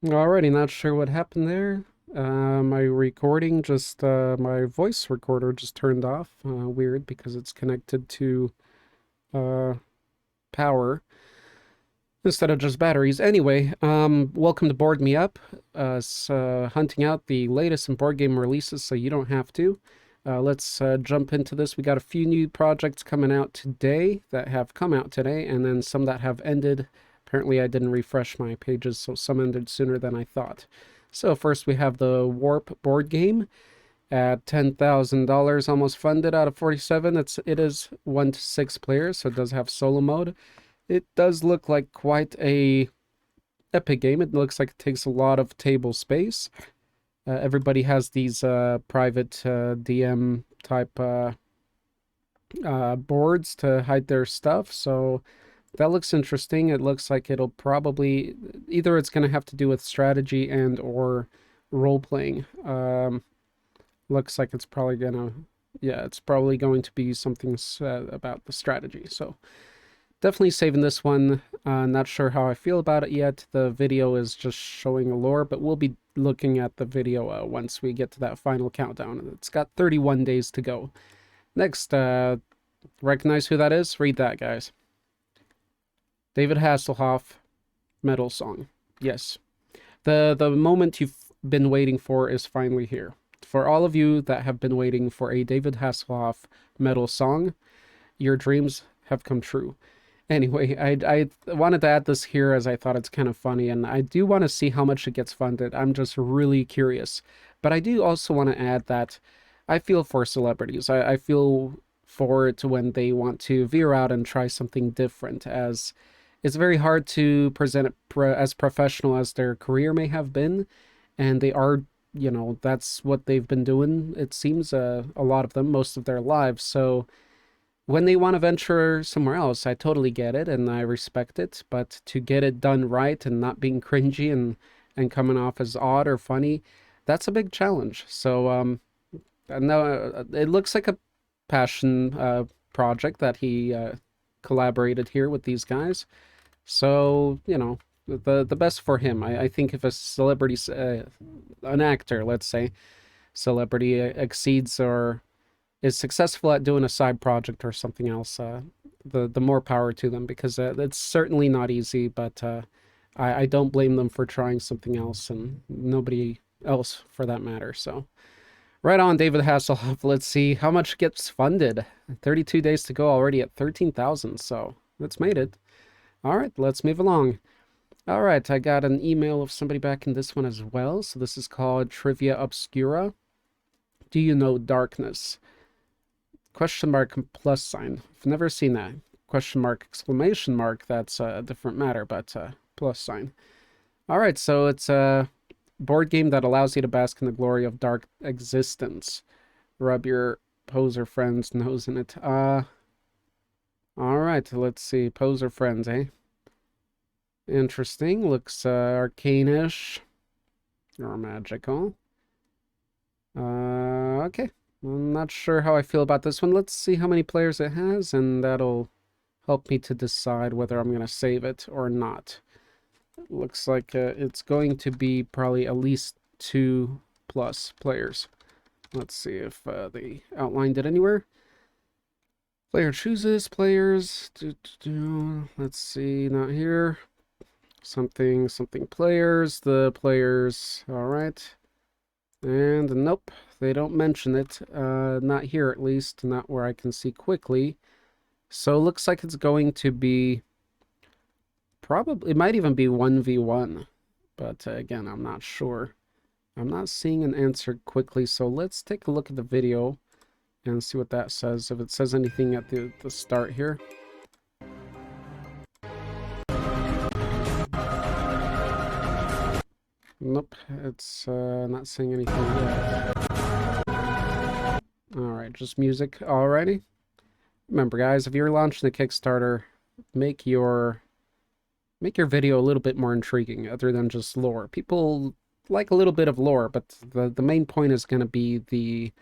Alrighty, not sure what happened there. My recording just, my voice recorder just turned off. Weird because it's connected to uh, power instead of just batteries. Anyway, welcome to Board Me Up. Hunting out the latest in board game releases so you don't have to. Let's jump into this. We got a few new projects coming out today that have come out today, and then some that have ended. Apparently, I didn't refresh my pages, so some ended sooner than I thought. So first we have the Warp board game at $10,000, almost funded out of 47. It is 1 to 6 players, so it does have solo mode. It does look like quite a epic game. It looks like it takes a lot of table space. Everybody has these private DM type boards to hide their stuff, so that looks interesting. It looks like it'll probably either it's going to have to do with strategy and or role playing. Looks like it's probably gonna, yeah, it's probably going to be something about the strategy. So definitely saving this one. Not sure how I feel about it yet. The video is just showing a lore, but we'll be looking at the video once we get to that final countdown. It's got 31 days to go. Next, recognize who that is? Read that, guys. David Hasselhoff, Metal Song. Yes. The moment you've been waiting for is finally here. For all of you that have been waiting for a David Hasselhoff Metal Song, your dreams have come true. Anyway, I wanted to add this here as I thought it's kind of funny, and I do want to see how much it gets funded. I'm just really curious. But I do also want to add that I feel for celebrities. I feel for it when they want to veer out and try something different, as it's very hard to present it as professional as their career may have been, and they are, that's what they've been doing, it seems, a lot of them, most of their lives. So when they want to venture somewhere else, I totally get it and I respect it, but to get it done right and not being cringy and coming off as odd or funny, that's a big challenge. So no, it looks like a passion project that he collaborated here with these guys. So, the best for him. I think if a celebrity, an actor, let's say, celebrity exceeds or is successful at doing a side project or something else, the more power to them, because it's certainly not easy, but I don't blame them for trying something else, and nobody else for that matter. So right on, David Hasselhoff. Let's see how much gets funded. 32 days to go, already at 13,000, so that's made it. All right, let's move along. All right, I got an email of somebody back in this one as well. So this is called Trivia Obscura. Do you know Darkness? Question mark plus sign. I've never seen that. Question mark exclamation mark. That's a different matter, but plus sign. All right, so it's a board game that allows you to bask in the glory of dark existence. Rub your poser friend's nose in it. All right, let's see. Poser friends, eh? Interesting. Looks arcane-ish or magical. Okay. I'm not sure how I feel about this one. Let's see how many players it has, and that'll help me to decide whether I'm going to save it or not. Looks like it's going to be probably at least 2+ players. Let's see if they outlined it anywhere. Player chooses players. Let's see, not here. Something players. The players. All right. And nope, they don't mention it. Not here, at least. Not where I can see quickly. So it looks like it's going to be probably, it might even be 1v1. But again, I'm not sure. I'm not seeing an answer quickly. So let's take a look at the video and see what that says, if it says anything at the start here. Nope, it's not saying anything yet. Alright, just music. Alrighty. Remember, guys, if you're launching a Kickstarter, make your video a little bit more intriguing, other than just lore. People like a little bit of lore, but the main point is going to be the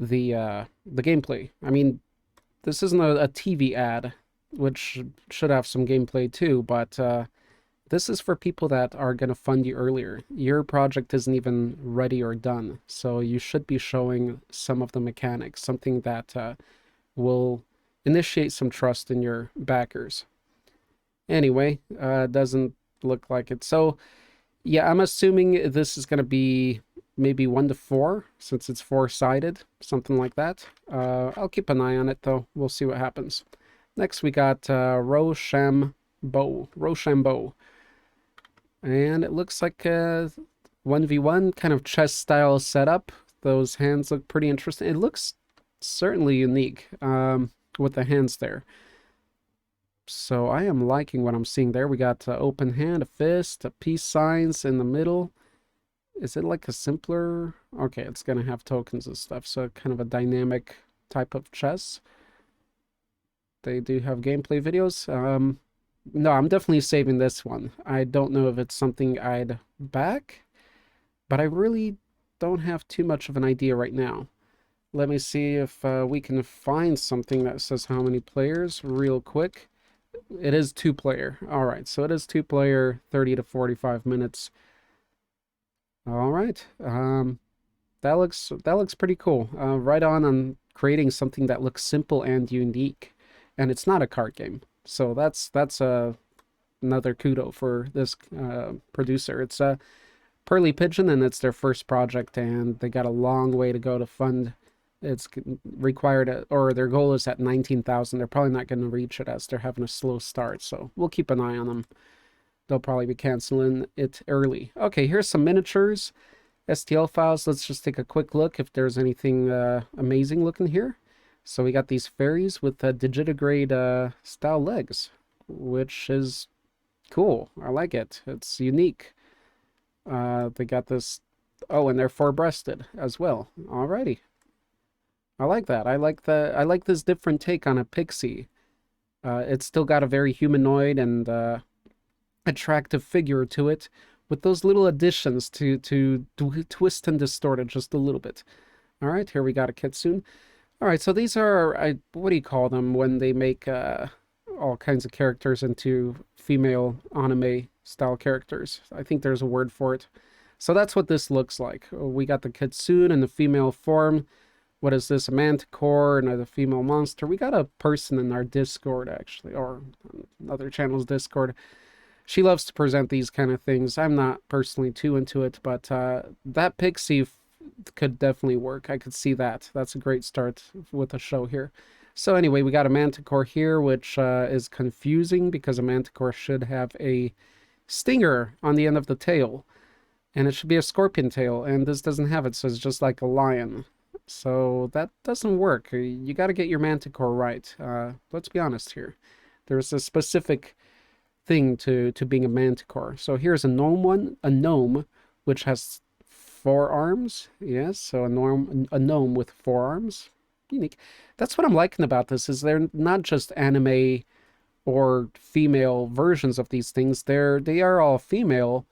gameplay. I mean, this isn't a TV ad, which should have some gameplay too, but this is for people that are going to fund you earlier. Your project isn't even ready or done, so you should be showing some of the mechanics, something that will initiate some trust in your backers. Anyway, doesn't look like it. So yeah, I'm assuming this is going to be maybe 1 to 4, since it's 4-sided, something like that. I'll keep an eye on it, though. We'll see what happens. Next, we got Sham Bo. Sham Bo. And it looks like a 1v1 kind of chess-style setup. Those hands look pretty interesting. It looks certainly unique with the hands there. So I am liking what I'm seeing there. We got open hand, a fist, a peace signs in the middle. Is it like a simpler? Okay, it's gonna have tokens and stuff. So kind of a dynamic type of chess. They do have gameplay videos. No, I'm definitely saving this one. I don't know if it's something I'd back, but I really don't have too much of an idea right now. Let me see if we can find something that says how many players real quick. It is 2-player. All right, so it is 2-player, 30 to 45 minutes. All right, that looks pretty cool. Right on creating something that looks simple and unique, and it's not a card game. So that's another kudo for this producer. It's a Pearly Pigeon, and it's their first project, and they got a long way to go to fund. It's required, or their goal is at 19,000. They're probably not going to reach it as they're having a slow start. So we'll keep an eye on them. They'll probably be canceling it early. Okay, here's some miniatures, STL files. Let's just take a quick look if there's anything amazing looking here. So we got these fairies with digitigrade style legs, which is cool. I like it. It's unique. They got this. Oh, and they're 4-breasted as well. Alrighty. I like that. I like this different take on a pixie. It's still got a very humanoid and attractive figure to it, with those little additions to twist and distort it just a little bit. All right, here we got a kitsune. All right, so these are what do you call them when they make all kinds of characters into female anime style characters? I think there's a word for it. So that's what this looks like. We got the kitsune in the female form. What is this? A manticore and a female monster. We got a person in our Discord, actually, or another channel's Discord. She loves to present these kind of things. I'm not personally too into it, but that pixie could definitely work. I could see that. That's a great start with a show here. So anyway, we got a manticore here, which is confusing because a manticore should have a stinger on the end of the tail, and it should be a scorpion tail, and this doesn't have it, so it's just like a lion. So that doesn't work. You got to get your manticore right. Let's be honest here. There's a specific thing to being a manticore. So here's a gnome which has 4 arms. Yes, so a gnome with 4 arms. Unique. That's what I'm liking about this, is they're not just anime or female versions of these things. They are all female,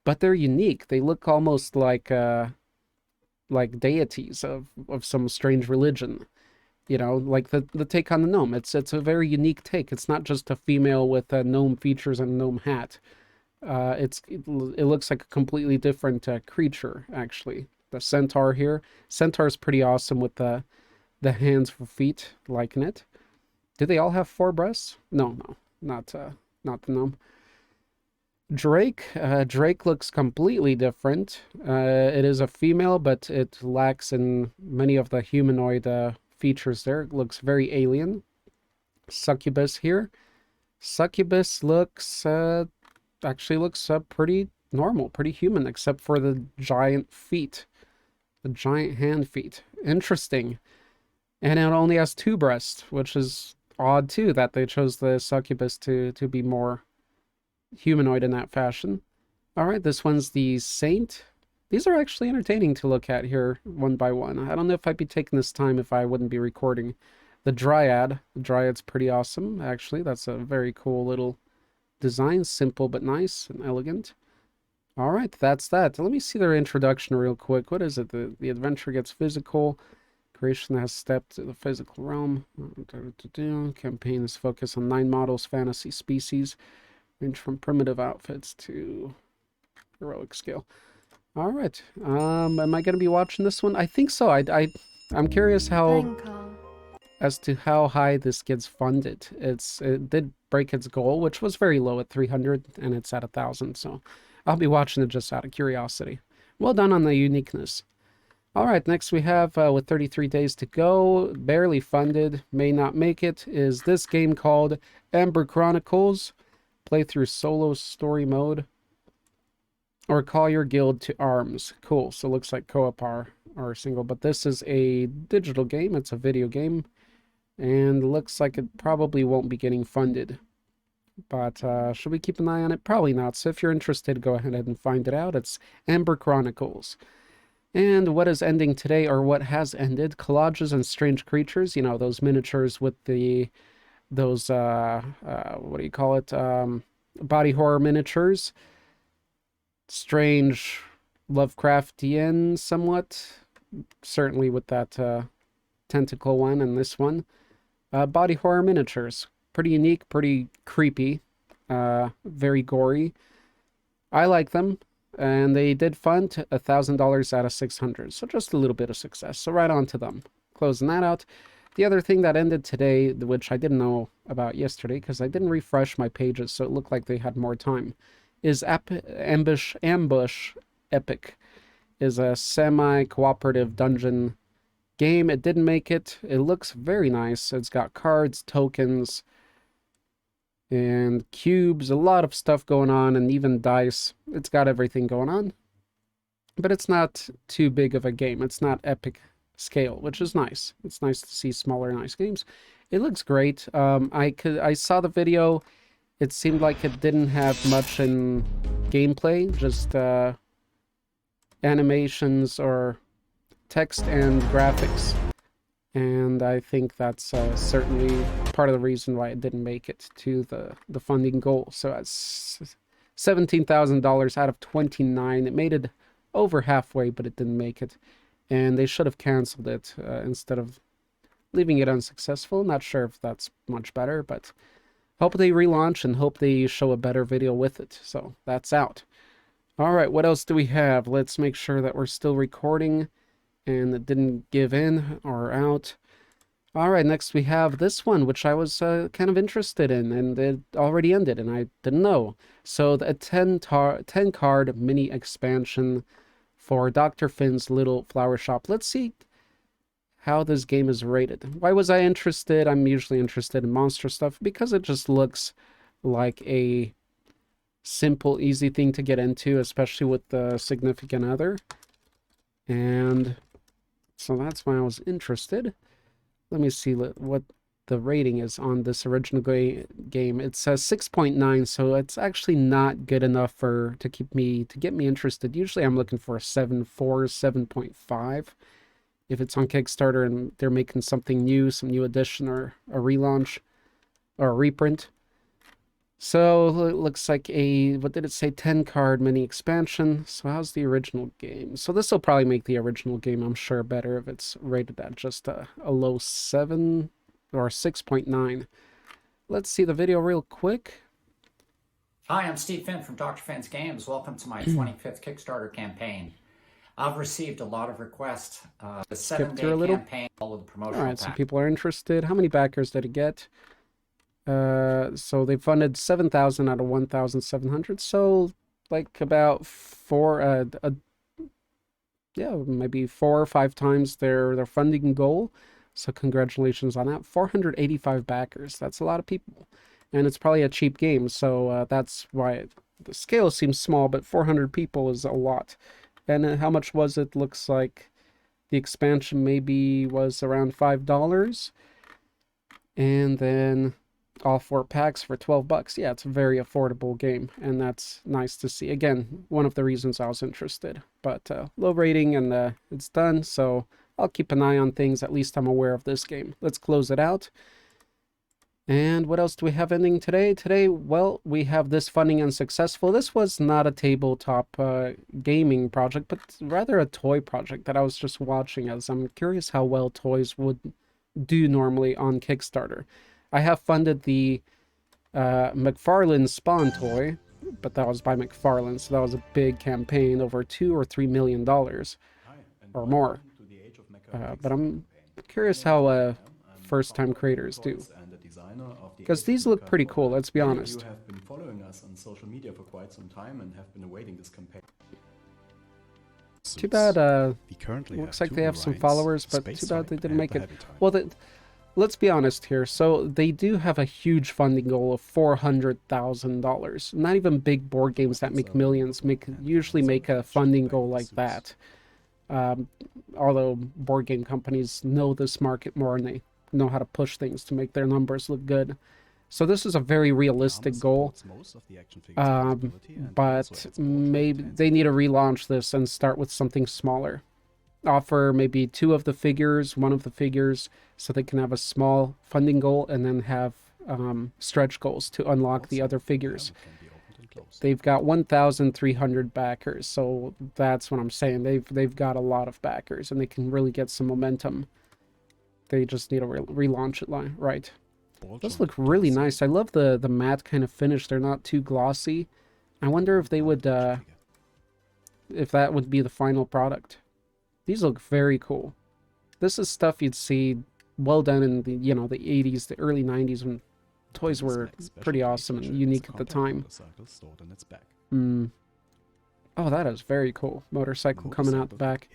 but they're unique. They look almost like deities of some strange religion, you know, like the take on the gnome. It's a very unique take. It's not just a female with gnome features and a gnome hat. It looks like a completely different creature, actually. The centaur here. Centaur is pretty awesome with the hands for feet, liking it. Do they all have 4 breasts? No, not the gnome. Drake looks completely different. It is a female, but it lacks in many of the humanoid features there. It looks very alien. Succubus here. Succubus actually looks pretty normal, pretty human, except for the giant feet. The giant hand feet. Interesting. And it only has 2 breasts, which is odd too, that they chose the succubus to be more humanoid in that fashion. All right, this one's the saint. These are actually entertaining to look at here one by one. I don't know if I'd be taking this time if I wouldn't be recording. The dryad. The dryad's pretty awesome, actually. That's a very cool little design. Simple but nice and elegant. All right, that's that. Let me see their introduction real quick. What is it? The adventure gets physical. Creation has stepped to the physical realm. Campaign is focused on 9 models, fantasy species. Range from primitive outfits to heroic skill. All right. Am I going to be watching this one? I think so. I'm curious as to how high this gets funded. It did break its goal, which was very low at 300, and it's at 1,000. So I'll be watching it just out of curiosity. Well done on the uniqueness. All right, next we have, with 33 days to go, barely funded, may not make it, is this game called Amber Chronicles. Play through solo story mode. Or call your guild to arms. Cool, so it looks like co-op or single, but this is a digital game. It's a video game. And looks like it probably won't be getting funded. But should we keep an eye on it? Probably not. So if you're interested, go ahead and find it out. It's Amber Chronicles. And what is ending today, or what has ended? Collages and strange creatures. You know, those miniatures with those, what do you call it? Body horror miniatures. Strange Lovecraftian somewhat. Certainly with that tentacle one and this one. Body horror miniatures. Pretty unique, pretty creepy. Very gory. I like them. And they did fund $1,000 out of 600. So just a little bit of success. So right on to them. Closing that out. The other thing that ended today, which I didn't know about yesterday because I didn't refresh my pages, so it looked like they had more time, is Ambush Epic. Is a semi-cooperative dungeon game. It didn't make it. It looks very nice. It's got cards, tokens, and cubes, a lot of stuff going on, and even dice. It's got everything going on. But it's not too big of a game. It's not epic scale, which is nice. It's nice to see smaller, nice games. It looks great. I saw the video. It seemed like it didn't have much in gameplay, just animations or text and graphics. And I think that's certainly part of the reason why it didn't make it to the funding goal. So that's $17,000 out of 29. It made it over halfway, but it didn't make it. And they should have canceled it instead of leaving it unsuccessful. Not sure if that's much better, but hope they relaunch and hope they show a better video with it. So that's out. All right, what else do we have? Let's make sure that we're still recording and it didn't give in or out. All right, next we have this one, which I was kind of interested in, and it already ended, and I didn't know. So the 10-card mini expansion for Dr. Finn's Little Flower Shop. Let's see how this game is rated. Why was I interested? I'm usually interested in monster stuff because it just looks like a simple, easy thing to get into, especially with the significant other. And so that's why I was interested. Let me see what the rating is on this original game. It says 6.9, so it's actually not good enough to get me interested. Usually I'm looking for a 7.4, 7.5. If it's on Kickstarter and they're making something new, some new edition or a relaunch or a reprint. So it looks like what did it say? 10-card mini expansion. So how's the original game? So this will probably make the original game, I'm sure, better if it's rated at just a low 7 or 6.9. Let's see the video real quick. Hi, I'm Steve Finn from Dr. Finn's Games. Welcome to my 25th Kickstarter campaign. I've received a lot of requests. The 7-day campaign, all of the promotional All right, so people are interested. How many backers did it get? So they funded 7,000 out of 1,700. So like about maybe 4 or 5 times their funding goal. So congratulations on that. 485 backers. That's a lot of people. And it's probably a cheap game. So that's why the scale seems small, but 400 people is a lot. And how much was it? Looks like the expansion maybe was around $5. And then all 4 packs for $12. Yeah, it's a very affordable game, and that's nice to see. Again, one of the reasons I was interested. But low rating, and it's done, so I'll keep an eye on things. At least I'm aware of this game. Let's close it out. And what else do we have ending today? Today, well, we have this funding unsuccessful. This was not a tabletop gaming project, but rather a toy project that I was just watching, as I'm curious how well toys would do normally on Kickstarter. I have funded the McFarlane's Spawn toy, but that was by McFarlane, so that was a big campaign, over $2 or $3 million or more. But I'm curious how first-time creators do, because these look pretty cool. Let's be honest. You have been following us on social media for quite some time and have been awaiting this campaign. Too bad. Looks like they have some followers, but too bad they didn't make it. Well, let's be honest here. So they do have a huge funding goal of $400,000. Not even big board games that make millions usually make a funding goal like that. Although board game companies know this market more and they know how to push things to make their numbers look good. So this is a very realistic goal, but maybe they need to relaunch this and start with something smaller. Offer maybe 2 of the figures, 1 of the figures, so they can have a small funding goal and then have stretch goals to unlock the other figures. They've got 1,300 backers, so that's what I'm saying. They've got a lot of backers, and they can really get some momentum. They just need to relaunch it, right? Those look really nice. I love the matte kind of finish. They're not too glossy. I wonder if they would, if that would be the final product. These look very cool. This is stuff you'd see well done in the, the 80s, the early 90s, when toys were pretty awesome and unique at the time. Oh, that is very cool. Motorcycle coming out the back.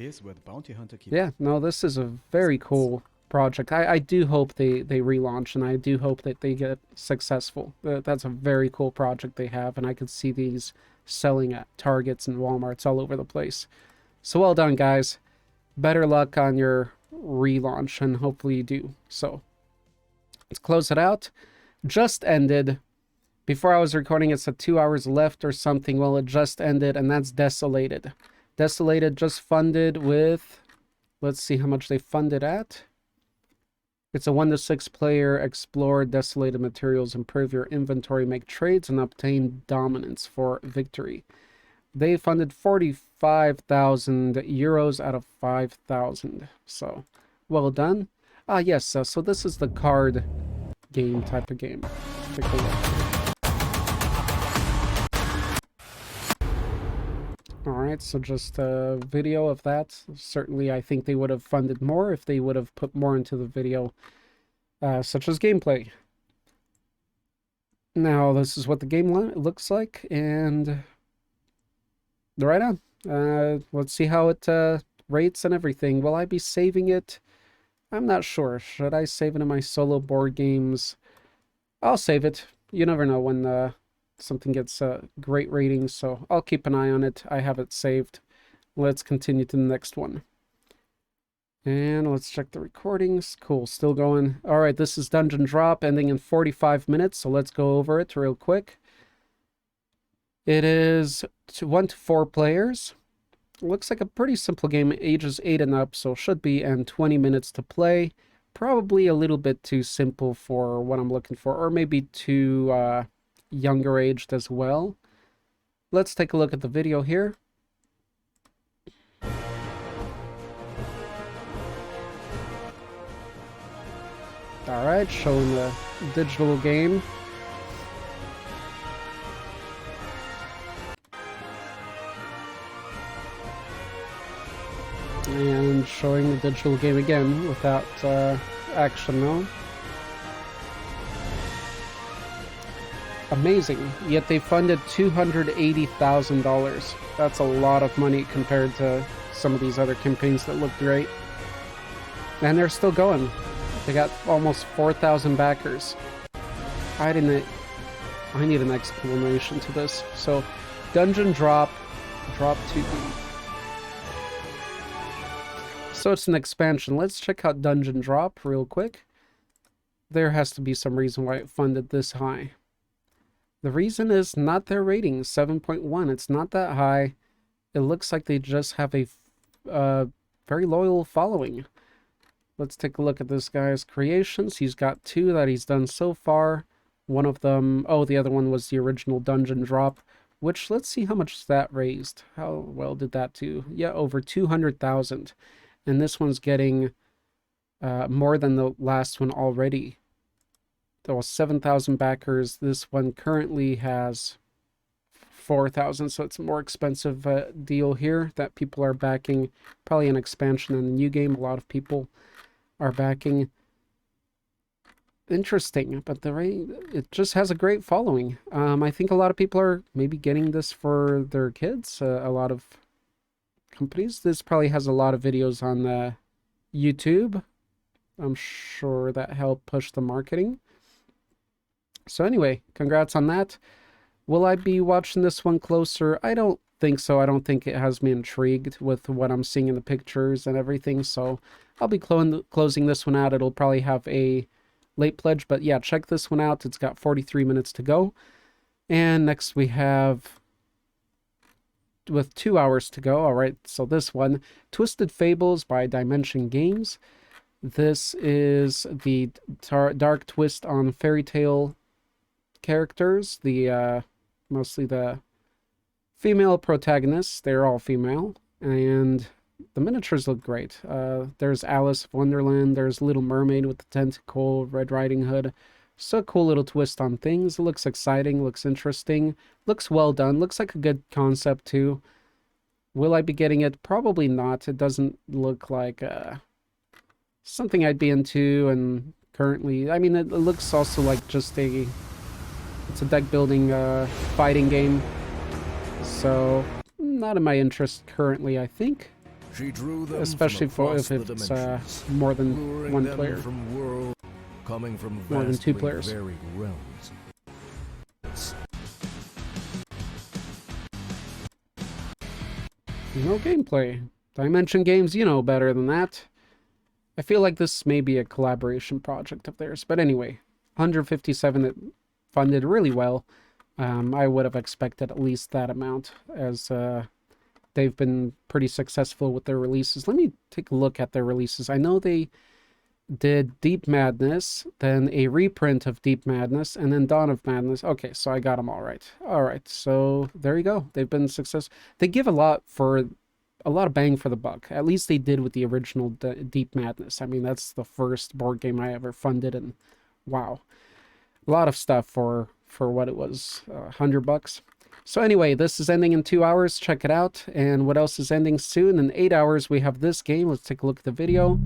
Yeah, no, this is a very cool project. I do hope they relaunch, and I do hope that they get successful. That's a very cool project they have, and I could see these selling at Targets and Walmarts all over the place. So well done, guys. Better luck on your relaunch, and hopefully you do. So let's close it out. Just ended. Before I was recording, it said 2 hours left or something. Well, it just ended, and that's Desolated. Desolated just funded with, let's see how much they funded at. It's a 1 to 6 player, explore desolated materials, improve your inventory, make trades, and obtain dominance for victory. They funded 45,000 euros out of 5,000. So, well done. Ah, yes, so this is the card game type of game. Let's take a look. Alright, so just a video of that. Certainly, I think they would have funded more if they would have put more into the video, such as gameplay. Now, this is what the game looks like, and right on. Let's see how it rates and everything. Will I be saving it? I'm not sure. Should I save it in my solo board games? I'll save it. You never know when something gets great ratings, so I'll keep an eye on it. I have it saved. Let's continue to the next one. And let's check the recordings. Cool, still going. All right, this is Dungeon Drop, ending in 45 minutes, so let's go over it real quick. It is 1 to 4 players. Looks like a pretty simple game, ages 8 and up, so should be, and 20 minutes to play. Probably a little bit too simple for what I'm looking for, or maybe too younger aged as well. Let's take a look at the video here. Alright, showing the digital game. And showing the digital game again without action though. Amazing. Yet they funded $280,000. That's a lot of money compared to some of these other campaigns that look great. And they're still going. They got almost 4,000 backers. I need an explanation to this. So, Dungeon Drop 2D. So it's an expansion. Let's check out Dungeon Drop real quick. There has to be some reason why it funded this high. The reason is not their rating, 7.1. It's not that high. It looks like they just have a very loyal following. Let's take a look at this guy's creations. He's got 2 that he's done so far. One of them, oh, the other one was the original Dungeon Drop, which, let's see how much that raised. How well did that do? Yeah, over 200,000. And this one's getting more than the last one already. 7,000 backers. This one currently has 4,000, so it's a more expensive deal here that people are backing. Probably an expansion in the new game. A lot of people are backing. Interesting, but it just has a great following. I think a lot of people are maybe getting this for their kids. A lot of companies. This probably has a lot of videos on YouTube. I'm sure that helped push the marketing. So anyway, congrats on that. Will I be watching this one closer? I don't think so. I don't think it has me intrigued with what I'm seeing in the pictures and everything. So I'll be closing this one out. It'll probably have a late pledge. But yeah, check this one out. It's got 43 minutes to go. And next we have, with 2 hours to go. All right, so this one, Twisted Fables by Dimension Games. This is the dark twist on fairy tale characters. Mostly the female protagonists. They're all female, and the miniatures look great. There's Alice of Wonderland. There's Little Mermaid with the tentacle, Red Riding Hood. So cool little twist on things. It looks exciting, looks interesting, looks well done, looks like a good concept too. Will I be getting it? Probably not. It doesn't look like something I'd be into, and currently, I mean, it looks also like just it's a deck building fighting game, so not in my interest currently, I think. She drew them especially if it's more than one player, coming from more than two players. Varied realms. No gameplay. Dimension Games, you know better than that. I feel like this may be a collaboration project of theirs, but anyway, 157, it funded really well. I would have expected at least that amount, as they've been pretty successful with their releases. Let me take a look at their releases. I know they did Deep Madness, then a reprint of Deep Madness, and then Dawn of Madness. Okay, so I got them all right. All right, so there you go. They've been successful. They give a lot of bang for the buck. At least they did with the original Deep Madness. I mean, that's the first board game I ever funded, and wow, a lot of stuff for what it was, $100. So anyway, this is ending in 2 hours. Check it out. And what else is ending soon? In 8 hours, we have this game. Let's take a look at the video.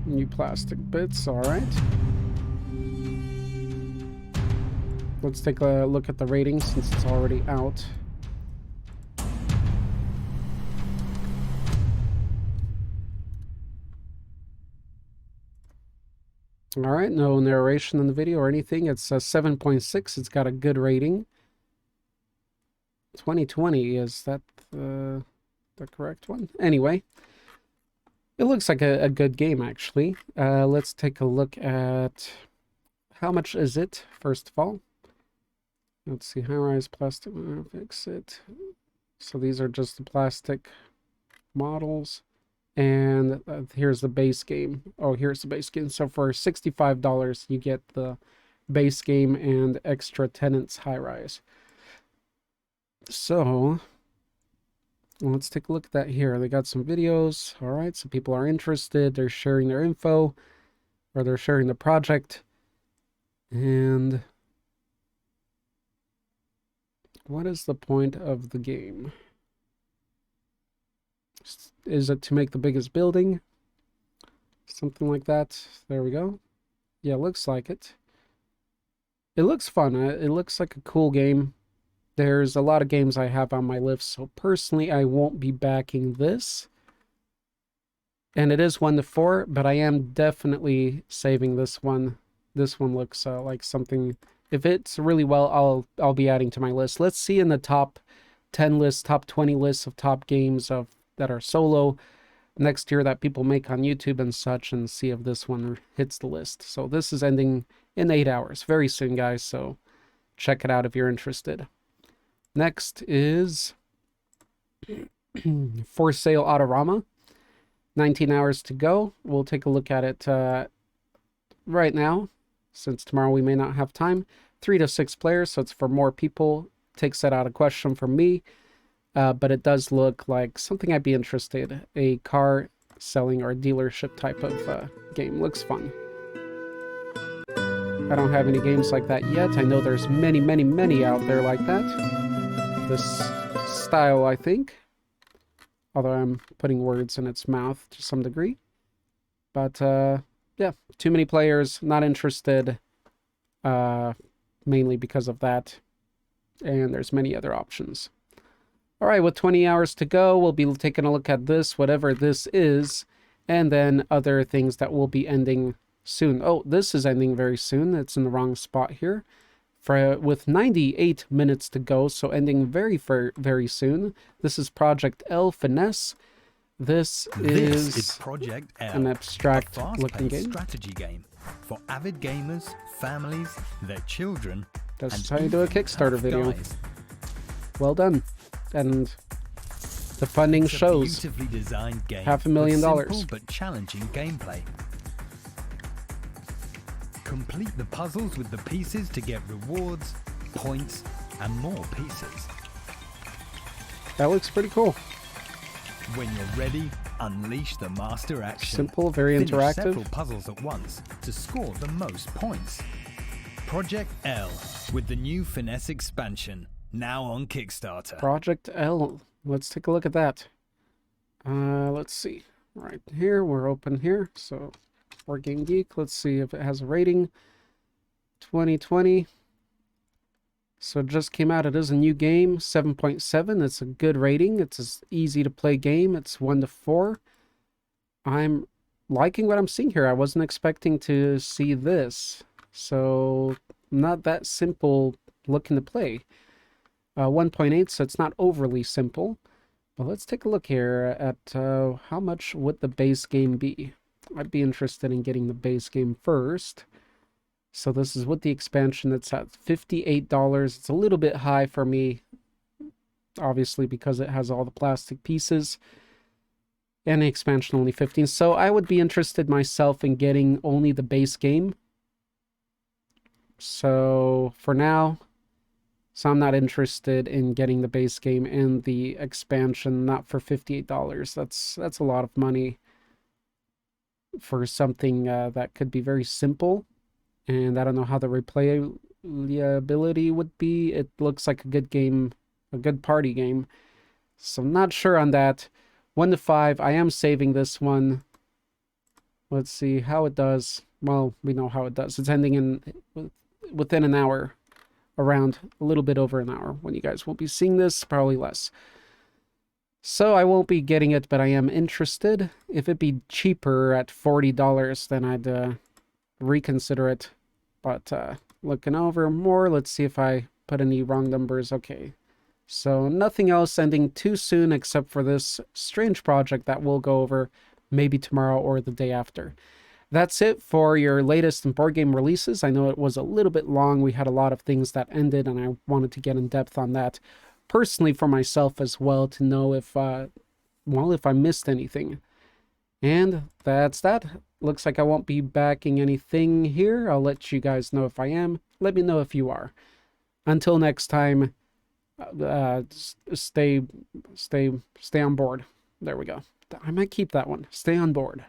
New plastic bits, all right. Let's take a look at the ratings since it's already out. All right, no narration in the video or anything. It's a 7.6. It's got a good rating. 2020, is that the correct one? Anyway, it looks like a good game, actually. Let's take a look at how much is it, first of all. Let's see, high-rise plastic, fix it. So these are just the plastic models. And here's the base game. Oh, here's the base game. So for $65, you get the base game and extra tenants high-rise. So let's take a look at that here. They got some videos. All right, so people are interested. They're sharing their info, or they're sharing the project. And what is the point of the game? Is it to make the biggest building? Something like that. There we go. Yeah, looks like it. It looks fun. It looks like a cool game. There's a lot of games I have on my list, so personally I won't be backing this. And it is 1 to 4, but I am definitely saving this one. This one looks like something. If it's really well, I'll be adding to my list. Let's see in the top 10 lists, top 20 lists of top games that are solo next year that people make on YouTube and such, and see if this one hits the list. So this is ending in 8 hours, very soon, guys. So check it out if you're interested. Next is For Sale Autorama. 19 hours to go. We'll take a look at it right now, since tomorrow we may not have time. 3 to 6 players, so it's for more people. Takes that out of question for me. But it does look like something I'd be interested. A car selling or dealership type of game. Looks fun. I don't have any games like that yet. I know there's many, many, many out there like that. This style, I think. Although I'm putting words in its mouth to some degree. But, yeah, too many players, not interested. Mainly because of that. And there's many other options. Alright, with 20 hours to go, we'll be taking a look at this, whatever this is, and then other things that will be ending soon. Oh, this is ending very soon. It's in the wrong spot here. With 98 minutes to go, so ending very, very soon. This is Project L Finesse. This is Project L, an abstract looking game. Strategy game for avid gamers, families, their children. This is how you do a Kickstarter video. Well done. And the funding shows. Beautifully designed game $500,000. Simple but challenging gameplay. Complete the puzzles with the pieces to get rewards, points, and more pieces. That looks pretty cool. When you're ready, unleash the master action. Simple, very Finish interactive. Several puzzles at once to score the most points. Project L with the new Finesse expansion, now on Kickstarter. Project L. Let's take a look at that. Let's see. Right here, we're open here. So, for Game Geek, let's see if it has a rating. 2020. So it just came out. It is a new game, 7.7. It's a good rating. It's an easy to play game. It's 1 to 4. I'm liking what I'm seeing here. I wasn't expecting to see this. So, not that simple looking to play. 1.8, so it's not overly simple. But let's take a look here at how much would the base game be. I'd be interested in getting the base game first. So this is with the expansion. It's at $58. It's a little bit high for me, obviously, because it has all the plastic pieces. And the expansion only 15. So I would be interested myself in getting only the base game. So for now, so I'm not interested in getting the base game and the expansion, not for $58. That's a lot of money for something that could be very simple. And I don't know how the replayability would be. It looks like a good game, a good party game. So I'm not sure on that. 1 to 5. I am saving this one. Let's see how it does. Well, we know how it does. It's ending in within an hour. Around a little bit over an hour when you guys won't be seeing this, probably less. So I won't be getting it, but I am interested. If it'd be cheaper at $40, then I'd reconsider it. But looking over more, let's see if I put any wrong numbers. Okay, so nothing else ending too soon except for this strange project that we'll go over maybe tomorrow or the day after. That's it for your latest board game releases. I know it was a little bit long. We had a lot of things that ended, and I wanted to get in depth on that personally for myself as well to know if, well, if I missed anything. And that's that. Looks like I won't be backing anything here. I'll let you guys know if I am. Let me know if you are. Until next time, stay on board. There we go. I might keep that one. Stay on board.